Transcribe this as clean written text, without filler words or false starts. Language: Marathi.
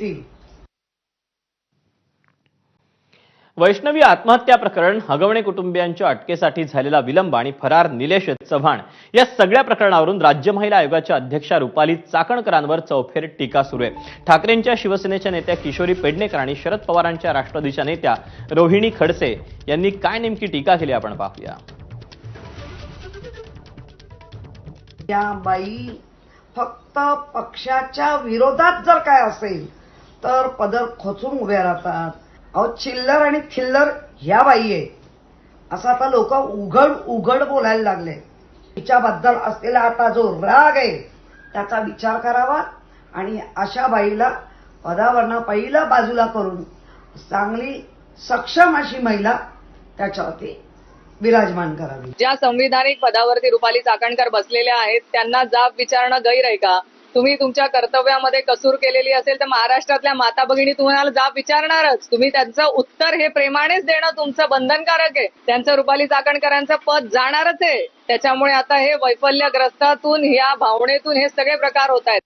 येतील। वैष्णवी आत्महत्या प्रकरण, हगवणे कुटुंबियांच्या अटकेसाठी झालेला विलंब आणि फरार निलेश चव्हाण या सगळ्या प्रकरणावरून राज्य महिला आयोगाच्या अध्यक्षा रुपाली चाकणकरांवर चौफेर टीका सुरू आहे। ठाकरेंच्या शिवसेनेच्या नेत्या किशोरी पेडणेकर आणि शरद पवारांच्या राष्ट्रवादीच्या नेत्या रोहिणी खडसे यांनी काय नेमकी टीका केली आपण पाहूया। या बाई फक्त पक्षाच्या विरोधात जर काय असेल तर पदर खोचून उभ्या राहतात। अहो चिल्लर आणि थिल्लर ह्या बाई आहे असं आता लोक उघड उघड बोलायला लागले। तिच्याबद्दल असलेला आता जो राग आहे त्याचा विचार करावा आणि अशा बाईला पदावरनं पहिलं बाजूला करून चांगली सक्षम अशी महिला त्याच्यावरती विराजमान करावी। ज्या संविधानिक पदावरती रुपाली चाकणकर बसलेल्या आहेत त्यांना जाब विचारणं गैर आहे का? तुम्ही तुमच्या कर्तव्यामध्ये कसूर केलेली असेल तर महाराष्ट्रातल्या माता भगिनी तुम्हाला जाब विचारणारच। तुम्ही त्यांचं उत्तर हे प्रेमानेच देणं तुमचं बंधनकारक आहे। त्यांचं रुपाली चाकणकरांचं पद जाणारच आहे। त्याच्यामुळे आता हे वैफल्यग्रस्तातून ह्या भावनेतून हे सगळे प्रकार होत आहेत।